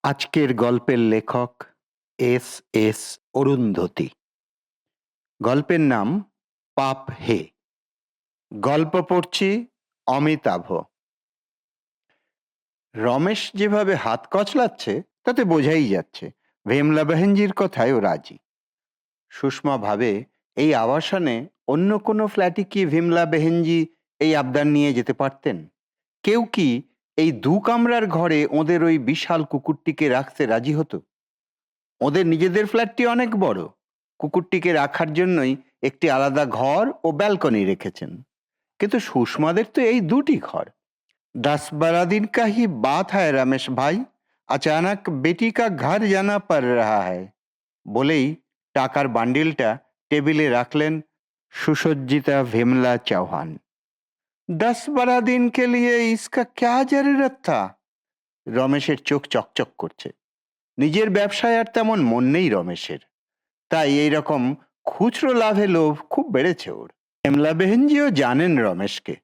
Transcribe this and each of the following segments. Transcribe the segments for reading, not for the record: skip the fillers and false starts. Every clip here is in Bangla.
আজকের গল্পের লেখক এস এস অরুন্ধতী। গল্পের নাম পাপ হে। গল্প পড়ছি অমিতাভ। রমেশ যেভাবে হাত কচলাচ্ছে তাতে বোঝাই যাচ্ছে ভেমলা বেহেনজির কথায় ও রাজি। সুষমা ভাবে এই আবাসনে অন্য কোনো ফ্ল্যাটে কি ভিমলা বেহেনজি এই আবদার নিয়ে যেতে পারতেন? কেউ কি এই দু কামরার ঘরে ওদের ওই বিশাল কুকুরটিকে রাখতে রাজি হতো? ওদের নিজেদের ফ্ল্যাটটি অনেক বড়, কুকুরটিকে রাখার জন্যই একটি আলাদা ঘর ও ব্যালকনি রেখেছেন। কিন্তু সুষমাদের তো এই দুটি ঘর। 10-12 दिन का ही बात है रमेश भाई, अचानक बेटी का घर जाना पड़ रहा है বলেই টাকার বান্ডিলটা টেবিলে রাখলেন সুসজ্জিতা ভিমলা চৌহান। 10-12 दिन के लिए इसका क्या जरूरत था? রমেশের চোখ চকচক করছে। নিজের ব্যবসায় আর তেমন মন নেই রমেশের, তাই এইরকম খুচরো লাভে লোভ খুব বেড়েছে ওর। হেমলা বেহেনজিও জানেন রমেশকে,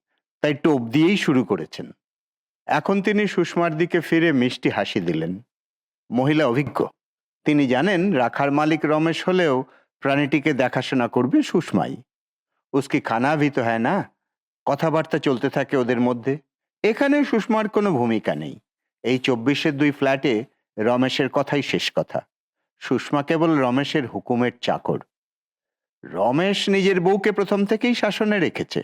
তাই টোপ দিয়েই শুরু করেছেন। এখন তিনি সুষমার দিকে ফিরে মিষ্টি হাসি দিলেন। মহিলা অভিজ্ঞ, তিনি জানেন রাখার মালিক রমেশ হলেও প্রাণীটিকে দেখাশোনা করবে সুষমাই। উসকি খানা ভি তো হ্যায় না। কথাবার্তা চলতে থাকে ওদের মধ্যে। এখানে সুষমার কোনো ভূমিকা নেই। এই 24-2 ফ্ল্যাটে রমেশের কথাই শেষ কথা। সুষমা কেবল রমেশের হুকুমের চাকর। রমেশ নিজের বউকে প্রথম থেকেই শাসনে রেখেছে।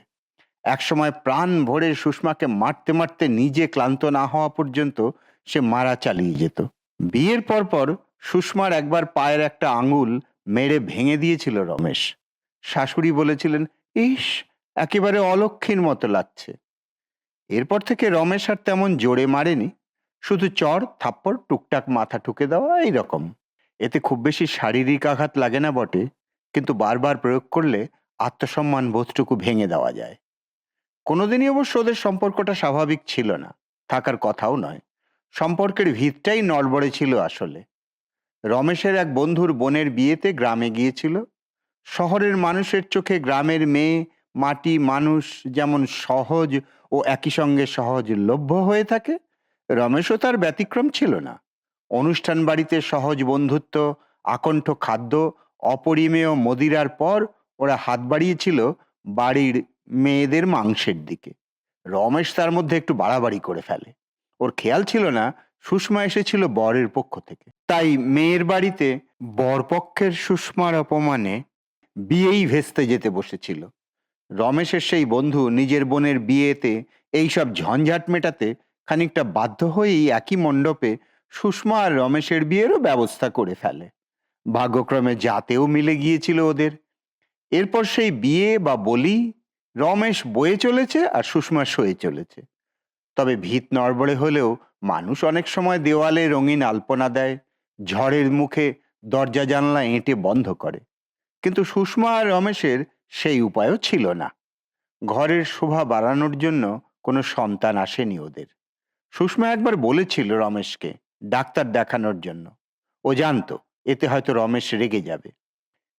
একসময় প্রাণ ভরে সুষমাকে মারতে মারতে নিজে ক্লান্ত না হওয়া পর্যন্ত সে মারা চালিয়ে যেত। বিয়ের পর সুষমার একবার পায়ের একটা আঙুল মেরে ভেঙে দিয়েছিল রমেশ। শাশুড়ি বলেছিলেন, ইস, একেবারে অলক্ষীর মতো লাগছে। এরপর থেকে রমেশ আর তেমন জোরে মারেনি, শুধু চড় থাপ্পড় টুকটাক মাথা ঠুকে দেওয়া এইরকম। এতে খুব বেশি শারীরিক আঘাত লাগে না বটে, কিন্তু বারবার প্রয়োগ করলে আত্মসম্মান বোধটুকু ভেঙে দেওয়া যায়। কোনোদিনই অবশ্য ওদের সম্পর্কটা স্বাভাবিক ছিল না, থাকার কথাও নয়। সম্পর্কের ভিতটাই নড়বড়ে ছিল আসলে। রমেশের এক বন্ধুর বোনের বিয়েতে গ্রামে গিয়েছিল। শহরের মানুষের চোখে গ্রামের মেয়ে, মাটি, মানুষ যেমন সহজ ও একই সঙ্গে সহজলভ্য হয়ে থাকে, রমেশও তার ব্যতিক্রম ছিল না। অনুষ্ঠান বাড়িতে সহজ বন্ধুত্ব, আকণ্ঠ খাদ্য, অপরিমেয় মদিরার পর ওরা হাত বাড়িয়েছিল বাড়ির মেয়েদের মাংসের দিকে। রমেশ তার মধ্যে একটু বাড়াবাড়ি করে ফেলে। ওর খেয়াল ছিল না সুষমা এসেছিল বরের পক্ষ থেকে, তাই মেয়ের বাড়িতে বরপক্ষের সুষমার অপমানে বিয়েই ভেস্তে যেতে বসেছিল। রমেশের সেই বন্ধু নিজের বোনের বিয়েতে এইসব ঝঞ্ঝাট মেটাতে খানিকটা বাধ্য হয়েই একই মণ্ডপে সুষমা আর রমেশের বিয়েরও ব্যবস্থা করে ফেলে। ভাগ্যক্রমে জাতেও মিলে গিয়েছিল ওদের। এরপর সেই বিয়ে বা বলি রমেশ বয়ে চলেছে আর সুষমা সয়ে চলেছে। তবে ভিত নড়বড়ে হলেও মানুষ অনেক সময় দেওয়ালে রঙিন আলপনা দেয়, ঝড়ের মুখে দরজা জানলা এঁটে বন্ধ করে। কিন্তু সুষমা আর রমেশের সেই উপায়ও ছিল না। ঘরের শোভা বাড়ানোর জন্য কোনো সন্তান আসেনি ওদের। সুষমা একবার বলেছিল রমেশকে ডাক্তার দেখানোর জন্য। ও জানতো এতে হয়তো রমেশ রেগে যাবে,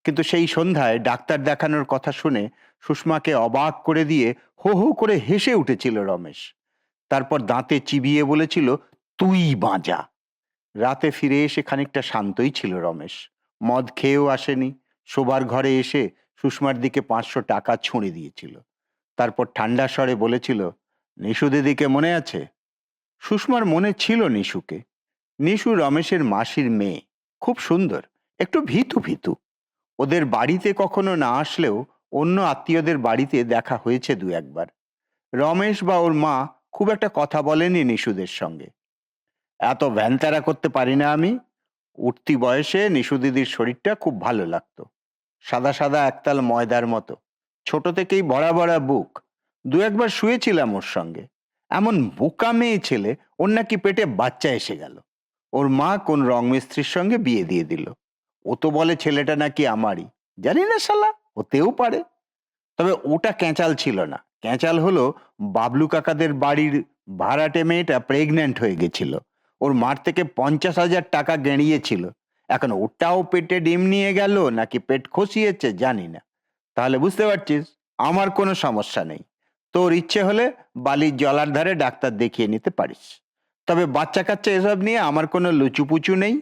কিন্তু সেই সন্ধ্যায় ডাক্তার দেখানোর কথা শুনে সুষমাকে অবাক করে দিয়ে হো হো করে হেসে উঠেছিল রমেশ। তারপর দাঁতে চিবিয়ে বলেছিল, তুই বাঁচা। রাতে ফিরে এসে খানিকটা শান্তই ছিল রমেশ। মদ খেয়েও আসেনি। শোবার ঘরে এসে সুষমার দিকে 500 টাকা ছুঁড়ে দিয়েছিল। তারপর ঠান্ডা স্বরে বলেছিল, নিশু দিদিকে মনে আছে? সুষমার মনে ছিল নিশুকে। নিশু রমেশের মাসির মেয়ে, খুব সুন্দর, একটু ভীতু ভীতু। ওদের বাড়িতে কখনো না আসলেও অন্য আত্মীয়দের বাড়িতে দেখা হয়েছে 2-1 বার। রমেশ বা ওর মা খুব একটা কথা বলেনি নিশুদের সঙ্গে। এত ভ্যানতারা করতে পারি না আমি। উঠতি বয়সে নিশু দিদির শরীরটা খুব ভালো লাগতো। সাদা সাদা একতাল ময়দার মতো, ছোট থেকেই বড়া বড়া বুক। 2-1 বার শুয়েছিলাম ওর সঙ্গে। এমন বোকা মেয়ে ছেলে, ওর নাকি পেটে বাচ্চা এসে গেল। ওর মা কোন রং মিস্ত্রির সঙ্গে বিয়ে দিয়ে দিল। ও তো বলে ছেলেটা নাকি আমারই। জানি না শালা, হতেও পারে। তবে ওটা ক্যাঁচাল ছিল না। ক্যাঁচাল হলো বাবলু কাকাদের বাড়ির ভাড়াটে মেয়েটা প্রেগন্যান্ট হয়ে গেছিল। ওর মার থেকে 50,000 টাকা গেঁড়িয়েছিল। এখন ওটাও পেটে ডিম নিয়ে গেল নাকি পেট খসিয়েছে জানি না। তাহলে বুঝতে পারছিস আমার কোনো সমস্যা নেই। তোর ইচ্ছে হলে বালির জলার ধারে ডাক্তার দেখিয়ে নিতে পারিস। তবে বাচ্চা কাচ্চা এসব নিয়ে আমার কোনো লুচুপুচু নেই,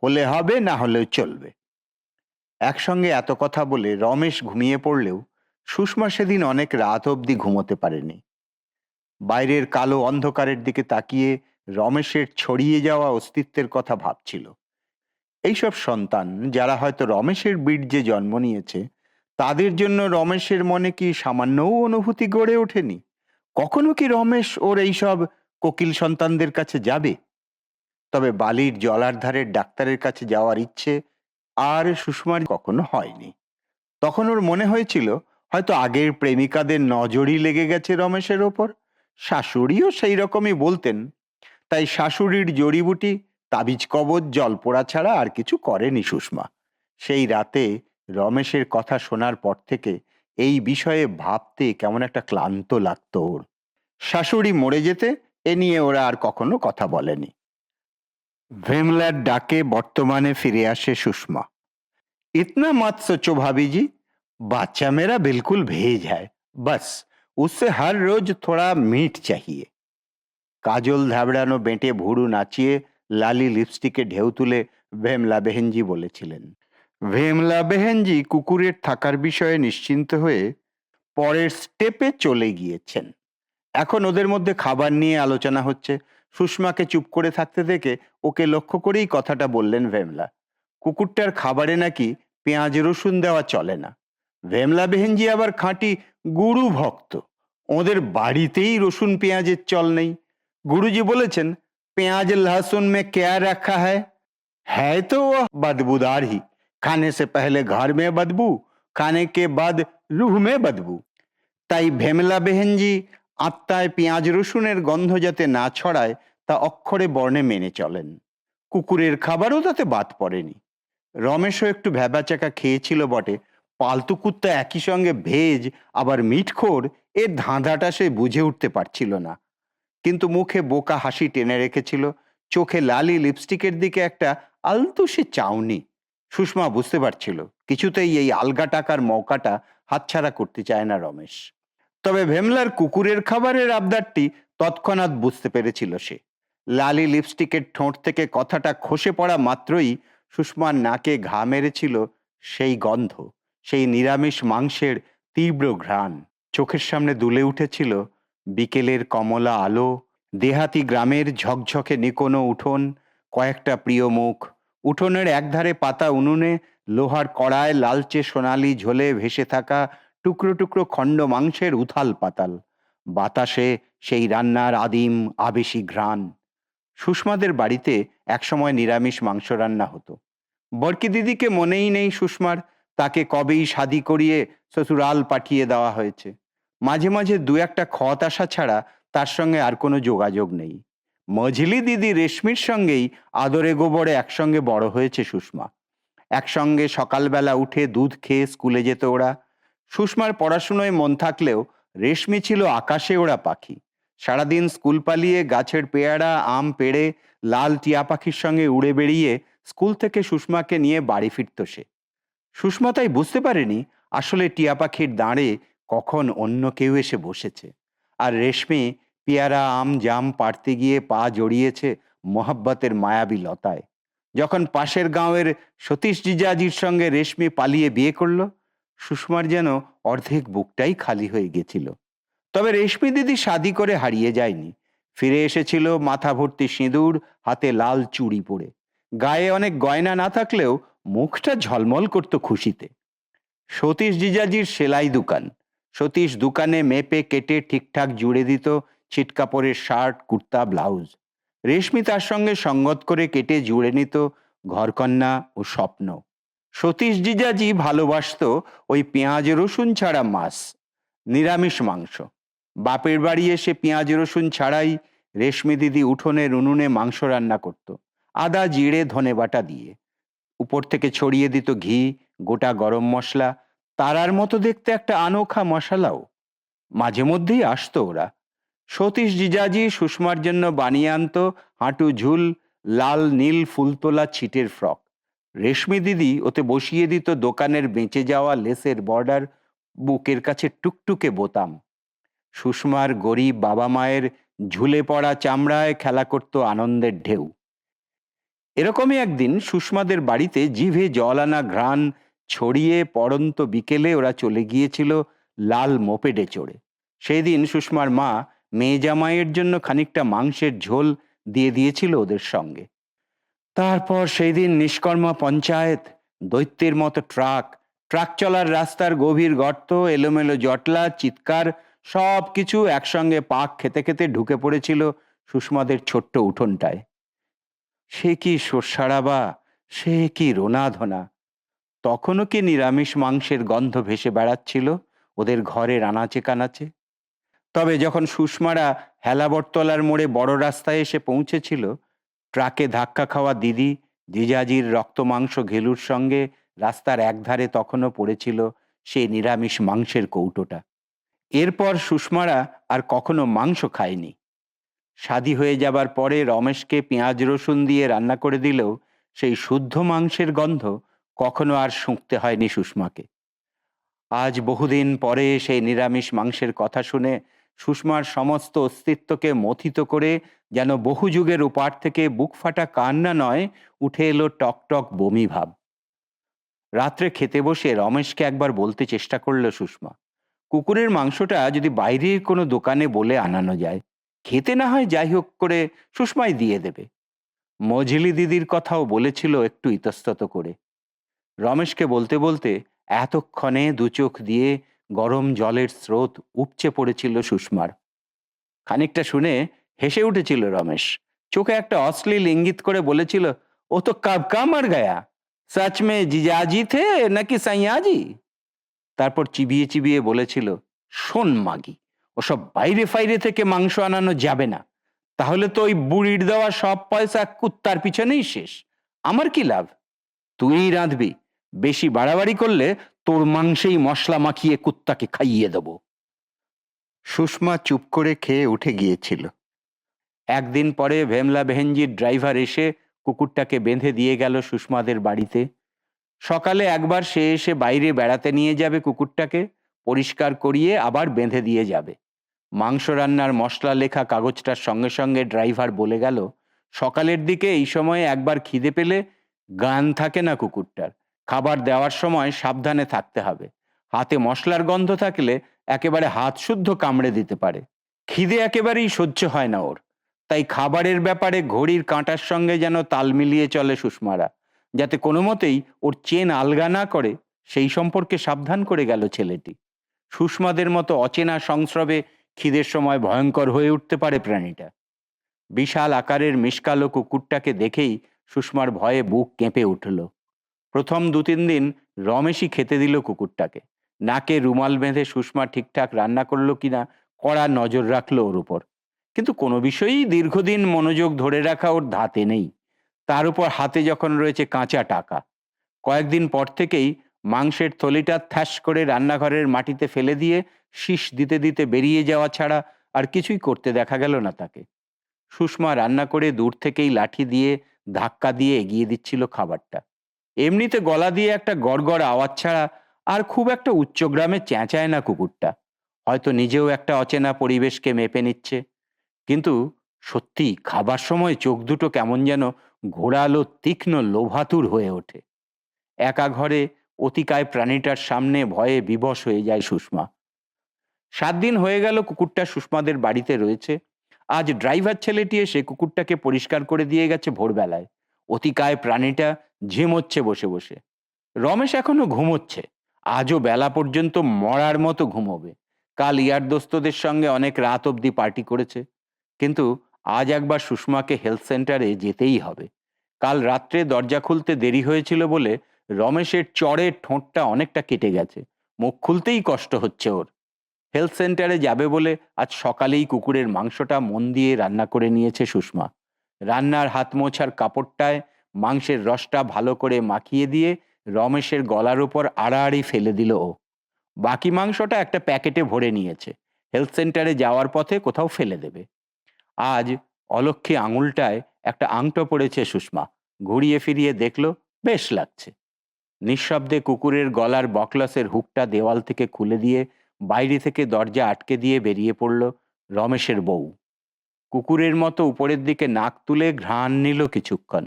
হলে হবে না হলেও চলবে। একসঙ্গে এত কথা বলে রমেশ ঘুমিয়ে পড়লেও সুষমা সেদিন অনেক রাত অবধি ঘুমোতে পারেনি। বাইরের কালো অন্ধকারের দিকে তাকিয়ে রমেশের ছড়িয়ে যাওয়া অস্তিত্বের কথা ভাবছিল। এইসব সন্তান যারা হয়তো রমেশের বীর্যে জন্ম নিয়েছে, তাদের জন্য রমেশের মনে কি সামান্যও অনুভূতি গড়ে ওঠেনি? কখনো কি রমেশ ওর এইসব কোকিল সন্তানদের কাছে যাবে? তবে বালির জলার ধারের ডাক্তারের কাছে যাওয়ার ইচ্ছে আর সুষমার কখনো হয়নি। তখন ওর মনে হয়েছিল হয়তো আগের প্রেমিকাদের নজরই লেগে গেছে রমেশের ওপর। শাশুড়িও সেই রকমই বলতেন। তাই শাশুড়ির জড়িবুটি, তাবিজ কবজ, জলপোড়া ছাড়া আর কিছু করেনি সুষমা। সেই রাতে রমেশের কথা শোনার পর থেকে এই বিষয়ে ভাবতে কেমন একটা ক্লান্ত লাগতো ওর। শাশুড়ি মরে যেতে এ নিয়ে ওরা আর কখনো কথা বলেনি। ভেমলার ডাকে বর্তমানে ফিরে আসে সুষমা। इतना मत सोचो भाभी जी, बच्चा मेरा बिल्कुल भेज है, बस उससे हर रोज थोड़ा मीठ चाहिए। কাজল ধাবড়ানো বেঁটে ভুরু নাচিয়ে লালি লিপস্টিকে ঢেউ তুলে ভেমলা বেহেনজি বলেছিলেন। ভেমলা বেহেনজি কুকুরের থাকার বিষয়ে নিশ্চিন্ত হয়ে পরের স্টেপে চলে গিয়েছেন। এখন ওদের মধ্যে খাবার নিয়ে আলোচনা হচ্ছে। সুষমাকে চুপ করে থাকতে দেখে ওকে লক্ষ্য করেই কথাটা বললেন ভেমলা। কুকুরটার খাবারে নাকি পেঁয়াজ রসুন দেওয়া চলে না। ভেমলা বেহেনজি আবার খাঁটি গুরু ভক্ত। ওদের বাড়িতেই রসুন পেঁয়াজের চল নেই। গুরুজি বলেছেন, পেঁয়াজ লহসুন মে ক্যা রাখা है तो वह बदबूदार ही, खाने से पहले घर में बदबू, खाने के बाद रूह में बदबू। তাই ভেমলা বেহেনজি আত্মায় পেঁয়াজ রসুনের গন্ধ যাতে না ছড়ায় তা অক্ষরে বর্ণে মেনে চলেন। কুকুরের খাবারও তাতে বাদ পড়েনি। রমেশও একটু ভ্যাবাচাকা খেয়েছিল বটে, পালতু কুত্তা একই সঙ্গে ভেজ আবার মিটখোর, এর ধাঁধাটা সে বুঝে উঠতে পারছিল না। কিন্তু মুখে বোকা হাসি টেনে রেখেছিল, চোখে লালি লিপস্টিকের দিকে একটা আলতুসি চাউনি। সুষমা বুঝতে পারছিল কিছুতেই এই আলগা টাকার মৌকাটা হাতছাড়া করতে চায় না রমেশ। তবে ভেমলার কুকুরের খাবারের আবদারটি তৎক্ষণাৎ বুঝতে পেরেছিল সে। লালি লিপস্টিকের ঠোঁট থেকে কথাটা খসে পড়া মাত্রই সুষমার নাকে ঘা মেরেছিল সেই গন্ধ, সেই নিরামিষ মাংসের তীব্র ঘ্রাণ। চোখের সামনে দুলে উঠেছিল বিকেলের কমলা আলো, দেহাতি গ্রামের ঝকঝকে নিকোনো উঠোন, কয়েকটা প্রিয় মুখ। উঠোনের একধারে পাতা উনুনে লোহার কড়ায় লালচে সোনালি ঝোলে ভেসে থাকা টুকরো টুকরো খণ্ড মাংসের উথাল পাতাল। বাতাসে সেই রান্নার আদিম আবেশী ঘ্রাণ। সুষমাদের বাড়িতে একসময় নিরামিষ মাংস রান্না হতো। বরকি দিদিকে মনেই নেই সুষমার, তাকে কবেই শাদি করিয়ে শ্বশুরাল পাঠিয়ে দেওয়া হয়েছে। মাঝে মাঝে দু একটা খত আসা ছাড়া তার সঙ্গে আর কোনো যোগাযোগ নেই। মঝলি দিদি রেশমির সঙ্গেই আদরে গোবরে একসঙ্গে বড় হয়েছে সুষমা। একসঙ্গে সকালবেলা উঠে দুধ খেয়ে স্কুলে যেত ওরা। সুষমার পড়াশুনোয় মন থাকলেও রেশমি ছিল আকাশে ওড়া পাখি। সারাদিন স্কুল পালিয়ে গাছের পেয়ারা আম পেড়ে লাল টিয়া পাখির সঙ্গে উড়ে বেরিয়ে স্কুল থেকে সুষমাকে নিয়ে বাড়ি ফিরত সে। সুষমা তাই বুঝতে পারেনি আসলে টিয়া পাখির দাঁড়ে কখন অন্য কেউ এসে বসেছে। আর রেশমি পেয়ারা আম জাম পাড়তে গিয়ে পা জড়িয়েছে মোহাব্বতের মায়াবী লতায়। যখন পাশের গাঁওয়ের সতীশ জিজাজির সঙ্গে রেশমি পালিয়ে বিয়ে করলো, সুষমার যেন অর্ধেক বুকটাই খালি হয়ে গেছিল। তবে রেশমি দিদি শাদি করে হারিয়ে যায়নি। ফিরে এসেছিল মাথা ভর্তি সিঁদুর, হাতে লাল চুড়ি পরে। গায়ে অনেক গয়না না থাকলেও মুখটা ঝলমল করত খুশিতে। সতীশ জিজাজির সেলাই দোকান। সতীশ দোকানে মেপে কেটে ঠিকঠাক জুড়ে দিত ছিটকাপড়ের শার্ট, কুর্তা, ব্লাউজ। রেশমি তার সঙ্গে সঙ্গত করে কেটে জুড়ে নিত ঘরকন্যা ও স্বপ্ন। সতীশ জিজাজি ভালোবাসত ওই পেঁয়াজ রসুন ছাড়া মাছ, নিরামিষ মাংস। বাপের বাড়ি এসে পেঁয়াজ রসুন ছাড়াই রেশমি দিদি উঠোনের উনুনে মাংস রান্না করত, আদা জিরে ধনে বাটা দিয়ে। উপর থেকে ছড়িয়ে দিত ঘি, গোটা গরম মশলা, তারার মতো দেখতে একটা আনোখা মশলাও। মাঝে মধ্যেই আসতো ওরা। সতীশ জিজাজি সুষমার জন্য বানিয়ে আনতো হাঁটু ঝুল লাল নীল ফুলতোলা ছিটের ফ্রক। রেশমি দিদি ওতে বসিয়ে দিত দোকানের বেঁচে যাওয়া লেসের বর্ডার, বুকের কাছে টুকটুকে বোতাম। সুষমার গরিব বাবা মায়ের ঝুলে পড়া চামড়ায় খেলা করত আনন্দের ঢেউ। এরকমই একদিন সুষমাদের বাড়িতে জিভে জল আনা ঘ্রাণ ছড়িয়ে পড়ন্ত বিকেলে ওরা চলে গিয়েছিল লাল মোপেডে চড়ে। সেই দিন সুষমার মা মেয়ে জামাইয়ের জন্য খানিকটা মাংসের ঝোল দিয়ে দিয়েছিল ওদের সঙ্গে। তারপর সেই দিন নিষ্কর্মা পঞ্চায়েত, দৈত্যের মতো ট্রাক, ট্রাক চলার রাস্তার গভীর গর্ত, এলোমেলো জটলা, চিৎকার, সব কিছু একসঙ্গে পাক খেতে খেতে ঢুকে পড়েছিল সুষমাদের ছোট্ট উঠোনটায়। সে কি সর্ষাড়াবা, সে কি রোনাধনা! তখনও কি নিরামিষ মাংসের গন্ধ ভেসে বেড়াচ্ছিল ওদের ঘরের আনাচে কানাচে। তবে যখন সুষমারা হেলাবরতলার মোড়ে বড় রাস্তায় এসে পৌঁছেছিল, ট্রাকে ধাক্কা খাওয়া দিদি জিজাজির রক্ত মাংস ঘেলুর সঙ্গে রাস্তার একধারে তখনও পড়েছিল সেই নিরামিষ মাংসের কৌটোটা। এরপর সুষমারা আর কখনো মাংস খায়নি। শাদী হয়ে যাবার পরে রমেশকে পেঁয়াজ রসুন দিয়ে রান্না করে দিলেও সেই শুদ্ধ মাংসের গন্ধ কখনো আর শুঁকতে হয়নি সুষমাকে। আজ বহুদিন পরে সেই নিরামিষ মাংসের কথা শুনে সুষমার সমস্ত অস্তিত্বকে মথিত করে যেন বহু যুগের ওপার থেকে বুক ফাটা কান্না নয়, উঠে এলো টকটক বমি ভাব। রাত্রে খেতে বসে রমেশকে একবার বলতে চেষ্টা করলো সুষমা, কুকুরের মাংসটা যদি বাইরের কোনো দোকানে বলে আনানো যায়, খেতে না হয় যাই হোক করে সুষমাই দিয়ে দেবে। মজলি দিদির কথাও বলেছিল একটু ইতস্তত করে। রমেশকে বলতে বলতে এতক্ষণে দু চোখ দিয়ে গরম জলের স্রোত উপচে পড়েছিল সুষমার। খানিকটা শুনে হেসে উঠেছিল রমেশ, চোখে একটা অশ্লীল ইঙ্গিত করে বলেছিল, ও তো কাব কা মর গয়া, সচ মে জিজাজি থে নাকি সাইয়াজি। তারপর চিবিয়ে চিবিয়ে বলেছিল, শোন মাগি, ওসব বাইরে ফাইরে থেকে মাংস আনানো যাবে না, তাহলে তো ওই বুড়ির দেওয়া সব পয়সা কুত্তার পিছনেই শেষ। আমার কি লাভ? তুই রাঁধবি, বেশি বাড়াবাড়ি করলে তোর মাংসেই মশলা মাখিয়ে কুত্তাকে খাইয়ে দেব। সুষমা চুপ করে খেয়ে উঠে গিয়েছিল। একদিন পরে ভেমলা বেহেনজির ড্রাইভার এসে কুকুরটাকে বেঁধে দিয়ে গেল সুষমাদের বাড়িতে। সকালে একবার সে এসে বাইরে বেড়াতে নিয়ে যাবে কুকুরটাকে, পরিষ্কার করিয়ে আবার বেঁধে দিয়ে যাবে। মাংস রান্নার মশলা লেখা কাগজটার সঙ্গে সঙ্গে ড্রাইভার বলে গেল, সকালের দিকে এই সময়ে একবার খিদে পেলে গান থাকে না কুকুরটার, খাবার দেওয়ার সময় সাবধানে থাকতে হবে। হাতে মশলার গন্ধ থাকলে একেবারে হাত শুদ্ধ কামড়ে দিতে পারে। খিদে একেবারেই সহ্য হয় না ওর, তাই খাবারের ব্যাপারে ঘড়ির কাঁটার সঙ্গে যেন তাল মিলিয়ে চলে সুষমারা, যাতে কোনো মতেই ওর চেন আলগা না করে সেই সম্পর্কে সাবধান করে গেল ছেলেটি। সুষমাদের মতো অচেনা সংস্রবে খিদের সময় ভয়ঙ্কর হয়ে উঠতে পারে প্রাণীটা। বিশাল আকারের মিষ্কালো কুকুরটাকে দেখেই সুষমার ভয়ে বুক কেঁপে উঠল। প্রথম 2-3 দিন রমেশই খেতে দিল কুকুরটাকে। নাকে রুমাল বেঁধে সুষমা ঠিকঠাক রান্না করলো কিনা কড়া নজর রাখলো ওর উপর। কিন্তু কোনো বিষয়েই দীর্ঘদিন মনোযোগ ধরে রাখা ওর ধাতে নেই। তার উপর হাতে যখন রয়েছে কাঁচা টাকা। কয়েকদিন পর থেকেই মাংসের থলিটা থ্যাস করে রান্নাঘরের মাটিতে ফেলে দিয়ে শীষ দিতে দিতে বেরিয়ে যাওয়া ছাড়া আর কিছুই করতে দেখা গেল না তাকে। সুষমা রান্না করে দূর থেকেই লাঠি দিয়ে ধাক্কা দিয়ে এগিয়ে দিচ্ছিল খাবারটা। এমনিতে গলা দিয়ে একটা গড়গড় আওয়াজ ছাড়া আর খুব একটা উচ্চগ্রামে চেঁচায় না কুকুরটা। হয়তো নিজেও একটা অচেনা পরিবেশকে মেপে নিচ্ছে। কিন্তু সত্যি খাবার সময় চোখ দুটো কেমন যেন ঘোরালো তীক্ষ্ণ লোভাতুর হয়ে ওঠে। একা ঘরে অতিকায় প্রাণীটার সামনে ভয়ে বিবশ হয়ে যায় সুষমা। 7 দিন হয়ে গেল কুকুরটা সুষমাদের বাড়িতে রয়েছে। আজ ড্রাইভার ছেলেটি এসে কুকুরটাকে পরিষ্কার করে দিয়ে গেছে ভোরবেলায়। অতিকায় প্রাণীটা ঝিমোচ্ছে বসে বসে। রমেশ এখনো ঘুমোচ্ছে, আজও বেলা পর্যন্ত মরার মতো ঘুমোবে। কাল ইয়ার দোস্তদের সঙ্গে অনেক রাত অবধি পার্টি করেছে। কিন্তু আজ একবার সুষমাকে হেলথ সেন্টারে যেতেই হবে। কাল রাত্রে দরজা খুলতে দেরি হয়েছিল বলে রমেশের চড়ের ঠোঁটটা অনেকটা কেটে গেছে, মুখ খুলতেই কষ্ট হচ্ছে ওর। হেলথ সেন্টারে যাবে বলে আজ সকালেই কুকুরের মাংসটা মন দিয়ে রান্না করে নিয়েছে সুষমা। রান্নার হাত মোছার কাপড়টায় মাংসের রসটা ভালো করে মাখিয়ে দিয়ে রমেশের গলার উপর আড়াআড়ি ফেলে দিল ও। বাকি মাংসটা একটা প্যাকেটে ভরে নিয়েছে, হেলথ সেন্টারে যাওয়ার পথে কোথাও ফেলে দেবে। আজ অলক্ষী আঙুলটায় একটা আংটো পড়েছে সুষমা। ঘুরিয়ে ফিরিয়ে দেখলো, বেশ লাগছে। নিঃশব্দে কুকুরের গলার বকলসের হুকটা দেওয়াল থেকে খুলে দিয়ে বাইরে থেকে দরজা আটকে দিয়ে বেরিয়ে পড়ল রমেশের বউ। কুকুরের মতো উপরের দিকে নাক তুলে ঘ্রাণ নিল কিছুক্ষণ।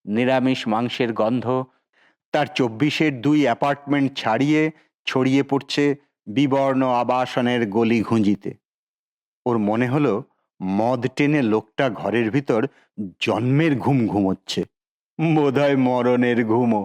নিরামিষ মাংসের গন্ধ তার 24-এর 2 অ্যাপার্টমেন্ট ছাড়িয়ে ছড়িয়ে পড়ছে বিবর্ণ আবাসনের গলি ঘুঁজিতে। ওর মনে হলো মদ টেনে লোকটা ঘরের ভিতর জন্মের ঘুম ঘুমোচ্ছে, বোধহয় মরণের ঘুমও।